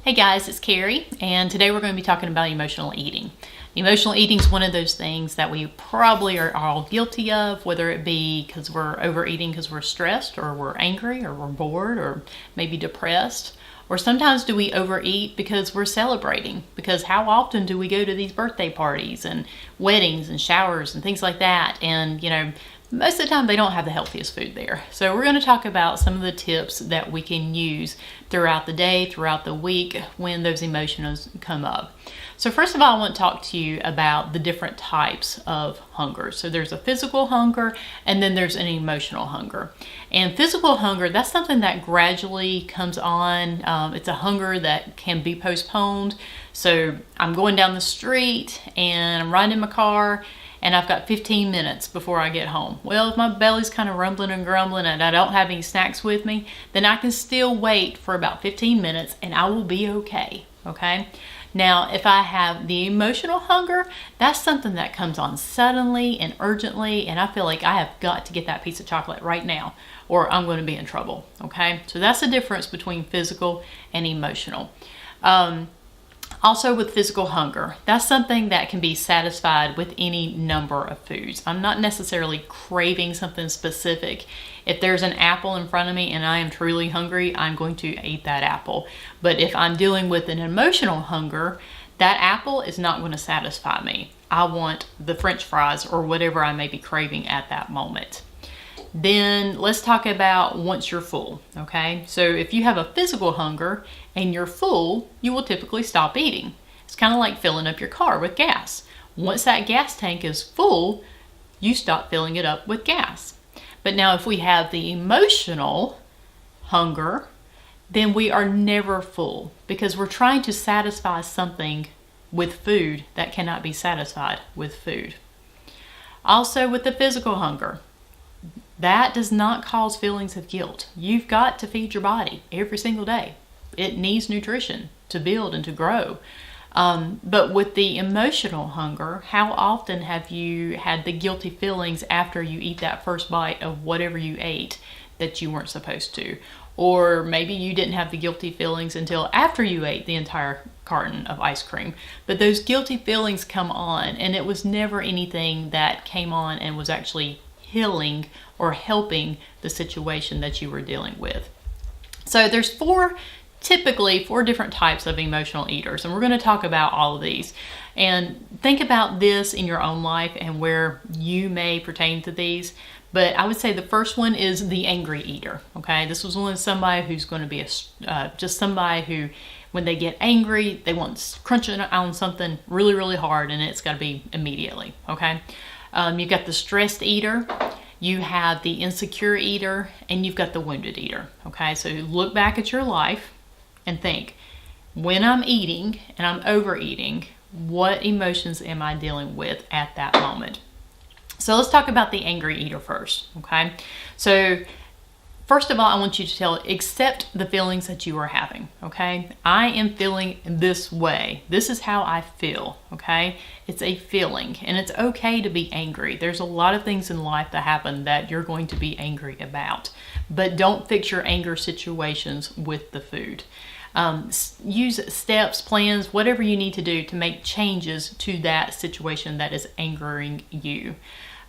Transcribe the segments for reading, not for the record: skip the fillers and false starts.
Hey guys, it's Carrie, and today we're going to be talking about emotional eating. Emotional eating is one of those things that we probably are all guilty of, whether it be because we're overeating because we're stressed, or we're angry, or we're bored, or maybe depressed. Or sometimes do we overeat because we're celebrating? Because how often do we go to these birthday parties and weddings and showers and things like that? And most of the time they don't have the healthiest food there. So we're going to talk about some of the tips that we can use throughout the day, throughout the week, when those emotions come up. So first of all, I want to talk to you about the different types of hunger. So there's a physical hunger, and then there's an emotional hunger. And physical hunger, that's something that gradually comes on. It's a hunger that can be postponed. So I'm going down the street and I'm riding in my car, and I've got 15 minutes before I get home. Well, if my belly's kind of rumbling and grumbling and I don't have any snacks with me, then I can still wait for about 15 minutes and I will be okay, Now, if I have the emotional hunger, that's something that comes on suddenly and urgently, and I feel like I have got to get that piece of chocolate right now or I'm going to be in trouble, So that's the difference between physical and emotional. Also with physical hunger, that's something that can be satisfied with any number of foods. I'm not necessarily craving something specific. If there's an apple in front of me and I am truly hungry, I'm going to eat that apple. But if I'm dealing with an emotional hunger, that apple is not going to satisfy me. I want the French fries or whatever I may be craving at that moment. Then let's talk about once you're full, So if you have a physical hunger and you're full, you will typically stop eating. It's kind of like filling up your car with gas. Once that gas tank is full, you stop filling it up with gas. But now if we have the emotional hunger, then we are never full because we're trying to satisfy something with food that cannot be satisfied with food. Also with the physical hunger, that does not cause feelings of guilt. You've got to feed your body every single day. It needs nutrition to build and to grow. But with the emotional hunger, how often have you had the guilty feelings after you eat that first bite of whatever you ate that you weren't supposed to? Or maybe you didn't have the guilty feelings until after you ate the entire carton of ice cream. But those guilty feelings come on, and it was never anything that came on and was actually healing or helping the situation that you were dealing with. So there's typically four different types of emotional eaters, and we're going to talk about all of these. And think about this in your own life and where you may pertain to these. But I would say the first one is the angry eater. This was one of somebody who's going to be just somebody who, when they get angry, they want crunching on something really, really hard, and it's got to be immediately. You've got the stressed eater, you have the insecure eater, and you've got the wounded eater. So look back at your life and think, when I'm eating and I'm overeating, what emotions am I dealing with at that moment? So let's talk about the angry eater first. So first of all, I want you to accept the feelings that you are having, I am feeling this way. This is how I feel, It's a feeling, and it's okay to be angry. There's a lot of things in life that happen that you're going to be angry about, but don't fix your anger situations with the food. Use steps, plans, whatever you need to do to make changes to that situation that is angering you.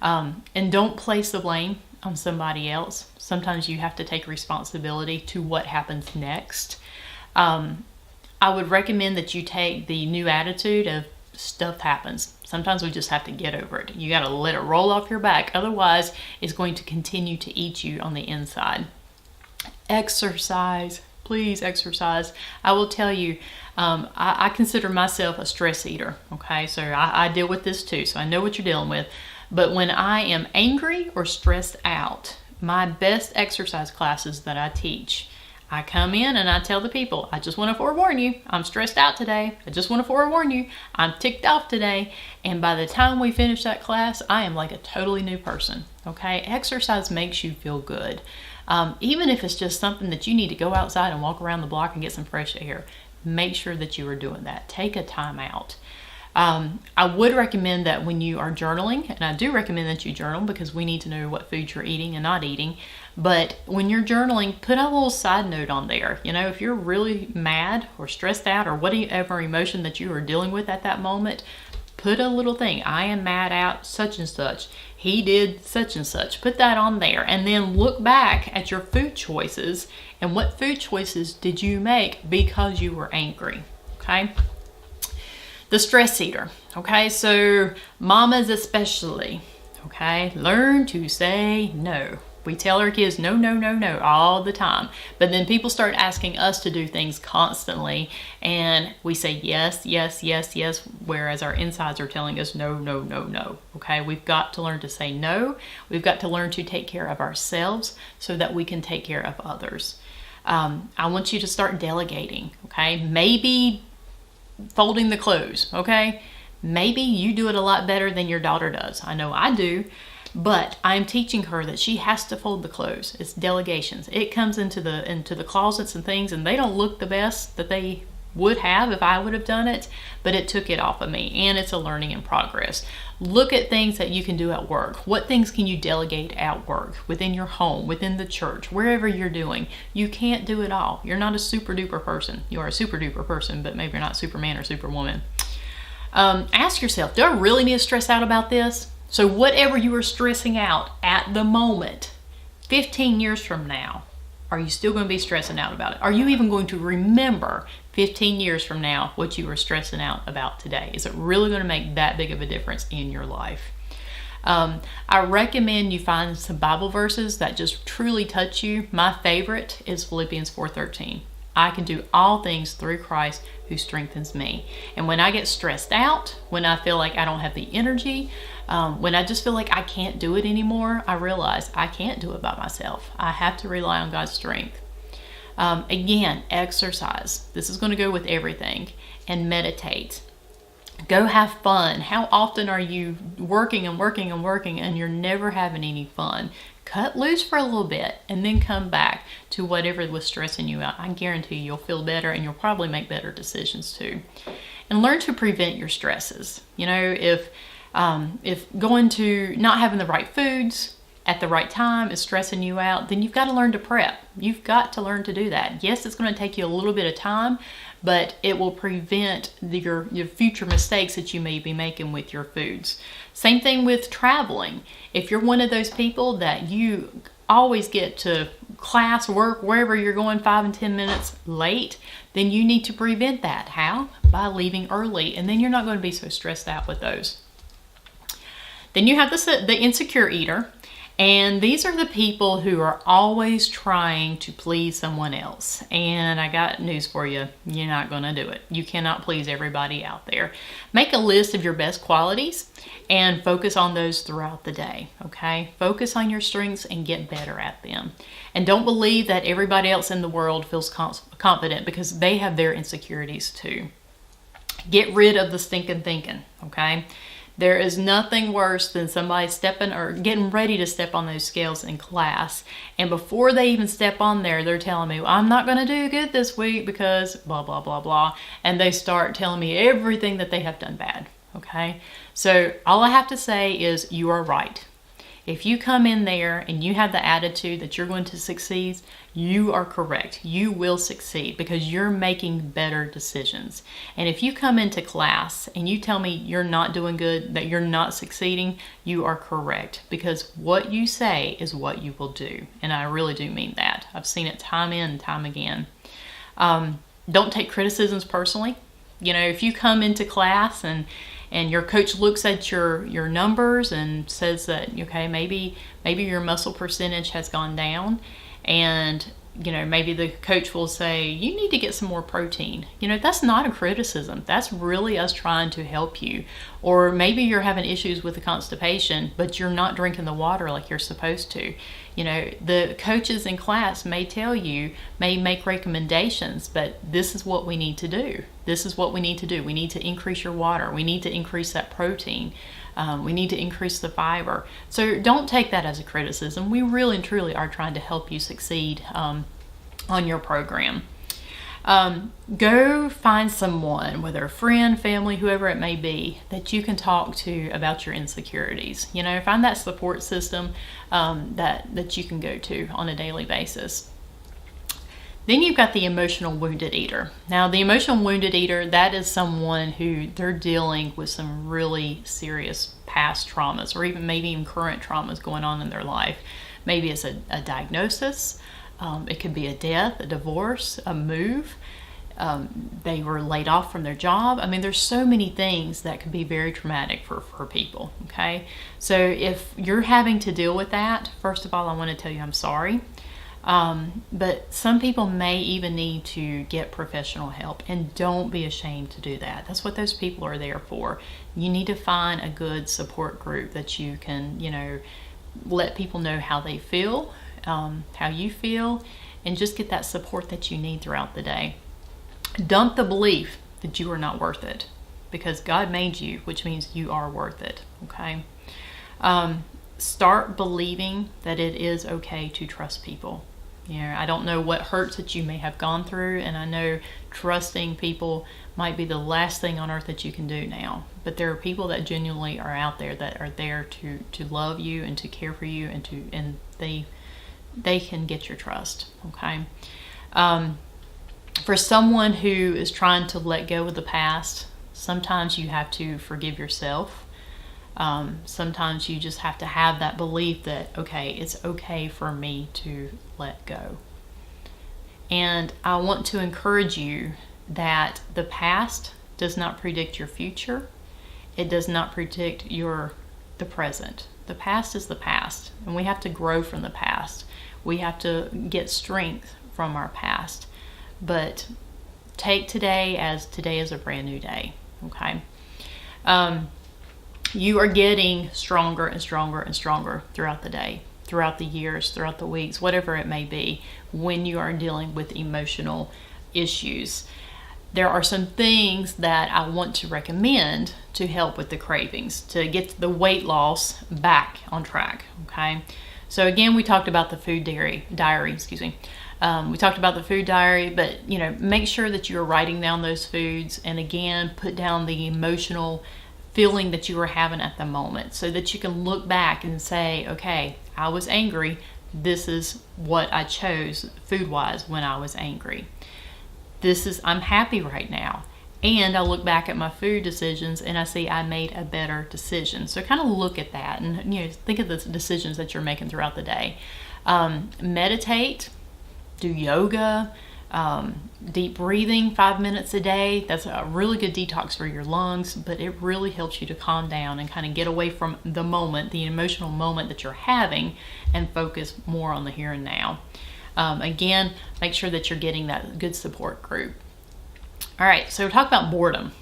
And don't place the blame on somebody else. Sometimes you have to take responsibility to what happens next. I would recommend that you take the new attitude of stuff happens. Sometimes we just have to get over it. You got to let it roll off your back. Otherwise, it's going to continue to eat you on the inside. Exercise. Please exercise. I will tell you, I consider myself a stress eater. So I deal with this too. So I know what you're dealing with. But when I am angry or stressed out, my best exercise classes that I teach, I come in and I tell the people, I just want to forewarn you, I'm stressed out today. I just want to forewarn you, I'm ticked off today. And by the time we finish that class, I am like a totally new person. Exercise makes you feel good. Even if it's just something that you need to go outside and walk around the block and get some fresh air, make sure that you are doing that. Take a time out. I would recommend that when you are journaling, and I do recommend that you journal because we need to know what foods you're eating and not eating. But when you're journaling, put a little side note on there. You know, if you're really mad or stressed out or whatever emotion that you are dealing with at that moment, put a little thing. I am mad at such and such. He did such and such. Put that on there, and then look back at your food choices and what food choices did you make because you were angry. Okay. The stress eater. Okay, so mamas especially, okay, learn to say no. We tell our kids no, no, no, no all the time. But then people start asking us to do things constantly, and we say yes, yes, yes, yes, whereas our insides are telling us no, no, no, no. Okay, we've got to learn to say no. We've got to learn to take care of ourselves so that we can take care of others. I want you to start delegating, okay? Maybe folding the clothes, okay? Maybe you do it a lot better than your daughter does. I know I do, but I'm teaching her that she has to fold the clothes. It's delegations. It comes into the closets and things, and they don't look the best that they would have if I would have done it, but it took it off of me, and it's a learning in progress. Look at things that you can do at work. What things can you delegate at work, within your home, within the church, wherever you're doing? You can't do it all. You're not a super duper person. You are a super duper person, but maybe you're not Superman or Superwoman. Ask yourself, do I really need to stress out about this? So whatever you are stressing out at the moment, 15 years from now, are you still going to be stressing out about it? Are you even going to remember 15 years from now what you were stressing out about today? Is it really going to make that big of a difference in your life? I recommend you find some Bible verses that just truly touch you. My favorite is Philippians 4:13. I can do all things through Christ who strengthens me. And when I get stressed out, when I feel like I don't have the energy, when I just feel like I can't do it anymore, I realize I can't do it by myself. I have to rely on God's strength. Again, exercise. This is going to go with everything. And meditate. Go have fun. How often are you working and working and working and you're never having any fun? Cut loose for a little bit and then come back to whatever was stressing you out. I guarantee you'll feel better, and you'll probably make better decisions too. And learn to prevent your stresses. You know, if going to not having the right foods at the right time is stressing you out, then you've got to learn to prep. You've got to learn to do that. Yes, it's going to take you a little bit of time, but it will prevent your future mistakes that you may be making with your foods. Same thing with traveling. If you're one of those people that you always get to class, work, wherever you're going 5 and 10 minutes late, then you need to prevent that. How? By leaving early, and then you're not going to be so stressed out with those. Then you have the insecure eater. And these are the people who are always trying to please someone else. And I got news for you. You're not going to do it. You cannot please everybody out there. Make a list of your best qualities and focus on those throughout the day. Okay? Focus on your strengths and get better at them. And don't believe that everybody else in the world feels confident, because they have their insecurities too. Get rid of the stinking thinking. Okay? There is nothing worse than somebody stepping or getting ready to step on those scales in class, and before they even step on there, they're telling me, well, I'm not going to do good this week because blah, blah, blah, blah. And they start telling me everything that they have done bad. Okay? So all I have to say is you are right. If you come in there and you have the attitude that you're going to succeed, you are correct. You will succeed because you're making better decisions. And if you come into class and you tell me you're not doing good, that you're not succeeding, you are correct, because what you say is what you will do. And I really do mean that. I've seen it time in and time again. Don't take criticisms personally. You know, if you come into class and your coach looks at your numbers and says that, okay, maybe your muscle percentage has gone down, and you know, maybe the coach will say, you need to get some more protein. You know, that's not a criticism. That's really us trying to help you. Or maybe you're having issues with the constipation, but you're not drinking the water like you're supposed to. You know, the coaches in class may tell you, may make recommendations, but this is what we need to do. This is what we need to do. We need to increase your water. We need to increase that protein. We need to increase the fiber. So don't take that as a criticism. We really and truly are trying to help you succeed on your program. Go find someone, whether a friend, family, whoever it may be, that you can talk to about your insecurities. Find that support system that you can go to on a daily basis. Then you've got the emotional wounded eater. Now, the emotional wounded eater, that is someone who they're dealing with some really serious past traumas, or maybe even current traumas going on in their life. Maybe it's a diagnosis. It could be a death, a divorce, a move. They were laid off from their job. There's so many things that could be very traumatic for people, okay? So if you're having to deal with that, first of all, I want to tell you I'm sorry. But some people may even need to get professional help, and don't be ashamed to do that. That's what those people are there for. You need to find a good support group that you can, let people know how they feel, how you feel, and just get that support that you need throughout the day. Dump the belief that you are not worth it, because God made you, which means you are worth it, okay? Start believing that it is okay to trust people. I don't know what hurts that you may have gone through, and I know trusting people might be the last thing on earth that you can do now. But there are people that genuinely are out there that are there to love you and to care for you, and they can get your trust. Okay. For someone who is trying to let go of the past, sometimes you have to forgive yourself. Sometimes you just have to have that belief that, okay, it's okay for me to let go. And I want to encourage you that the past does not predict your future. It does not predict the present. The past is the past, and we have to grow from the past. We have to get strength from our past. But take today as a brand new day, okay? You are getting stronger and stronger and stronger throughout the day, throughout the years, throughout the weeks, whatever it may be, when you are dealing with emotional issues. There are some things that I want to recommend to help with the cravings, to get the weight loss back on track, okay? So again, we talked about the food diary, we talked about the food diary, but make sure that you're writing down those foods, and again, put down the emotional feeling that you were having at the moment, so that you can look back and say, okay, I was angry. This is what I chose food-wise when I was angry. I'm happy right now. And I look back at my food decisions and I see I made a better decision. So kind of look at that and think of the decisions that you're making throughout the day. Meditate, do yoga, deep breathing 5 minutes a day. That's a really good detox for your lungs, but it really helps you to calm down and kind of get away from the moment, the emotional moment that you're having, and focus more on the here and now. Again, make sure that you're getting that good support group. All right, so talk about boredom.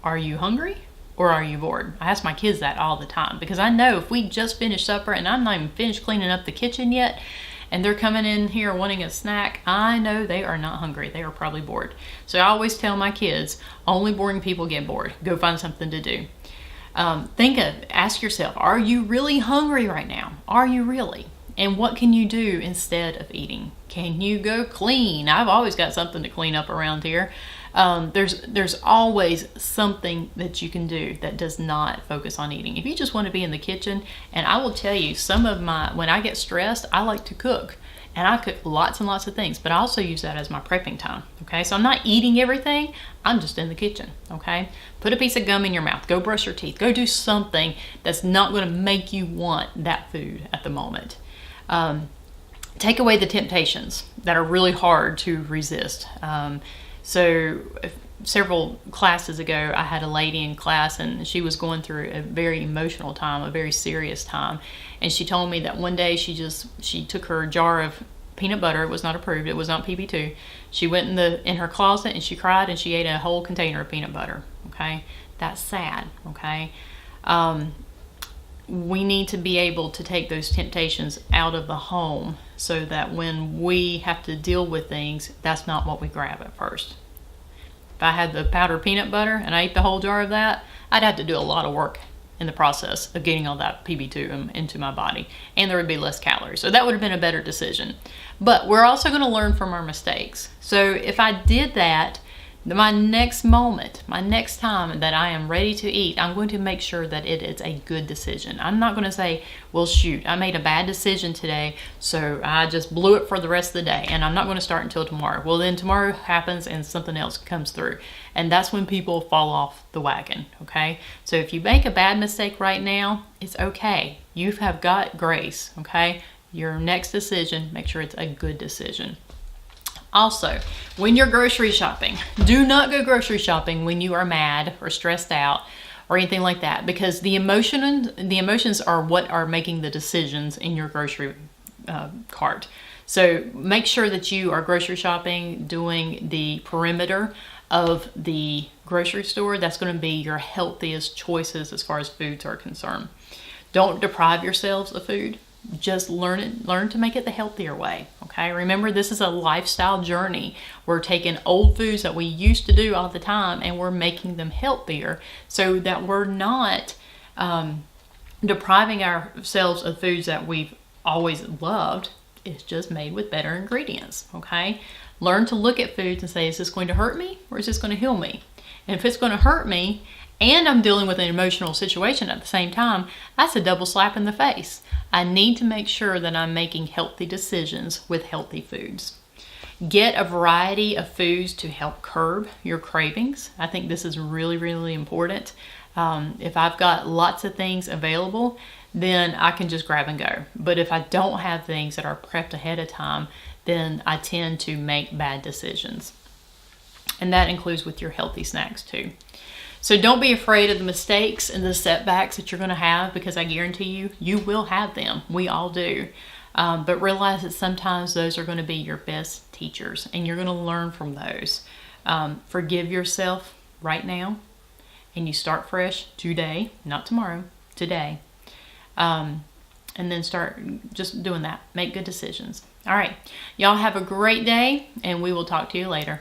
Are you hungry or are you bored? I ask my kids that all the time, because I know if we just finished supper and I'm not even finished cleaning up the kitchen yet, and they're coming in here wanting a snack, I know they are not hungry. They are probably bored. So I always tell my kids, only boring people get bored. Go find something to do. Ask yourself, are you really hungry right now? Are you really? And what can you do instead of eating? Can you go clean? I've always got something to clean up around here. There's always something that you can do that does not focus on eating. If you just want to be in the kitchen, and I will tell you, when I get stressed, I like to cook. And I cook lots and lots of things, but I also use that as my prepping time, okay? So I'm not eating everything, I'm just in the kitchen, okay? Put a piece of gum in your mouth, go brush your teeth, go do something that's not going to make you want that food at the moment. Take away the temptations that are really hard to resist. Several classes ago, I had a lady in class, and she was going through a very emotional time, a very serious time. And she told me that one day she took her jar of peanut butter. It was not approved. It was not PB2. She went in her closet and she cried, and she ate a whole container of peanut butter. Okay, that's sad. Okay. We need to be able to take those temptations out of the home, so that when we have to deal with things, that's not what we grab at first. If I had the powdered peanut butter and I ate the whole jar of that, I'd have to do a lot of work in the process of getting all that PB2 into my body, and there would be less calories. So that would have been a better decision. But we're also going to learn from our mistakes. So if I did that, my next moment, my next time that I am ready to eat, I'm going to make sure that it is a good decision. I'm not going to say, well, shoot, I made a bad decision today, so I just blew it for the rest of the day, and I'm not going to start until tomorrow. Well, then tomorrow happens and something else comes through, and that's when people fall off the wagon, okay? So if you make a bad mistake right now, it's okay. You have got grace, okay? Your next decision, make sure it's a good decision. Also, when you're grocery shopping, do not go grocery shopping when you are mad or stressed out or anything like that, because the emotions are what are making the decisions in your grocery cart. So make sure that you are grocery shopping, doing the perimeter of the grocery store. That's going to be your healthiest choices as far as foods are concerned. Don't deprive yourselves of food. Just learn to make it the healthier way, okay? Remember, this is a lifestyle journey. We're taking old foods that we used to do all the time and we're making them healthier so that we're not depriving ourselves of foods that we've always loved. It's just made with better ingredients, okay? Learn to look at foods and say, is this going to hurt me or is this going to heal me? And if it's going to hurt me and I'm dealing with an emotional situation at the same time, that's a double slap in the face. I need to make sure that I'm making healthy decisions with healthy foods. Get a variety of foods to help curb your cravings. I think this is really, really important. If I've got lots of things available, then I can just grab and go. But if I don't have things that are prepped ahead of time, then I tend to make bad decisions. And that includes with your healthy snacks too. So don't be afraid of the mistakes and the setbacks that you're going to have, because I guarantee you, you will have them. We all do. But realize that sometimes those are going to be your best teachers and you're going to learn from those. Forgive yourself right now and you start fresh today, not tomorrow, today. And then start just doing that. Make good decisions. All right. Y'all have a great day and we will talk to you later.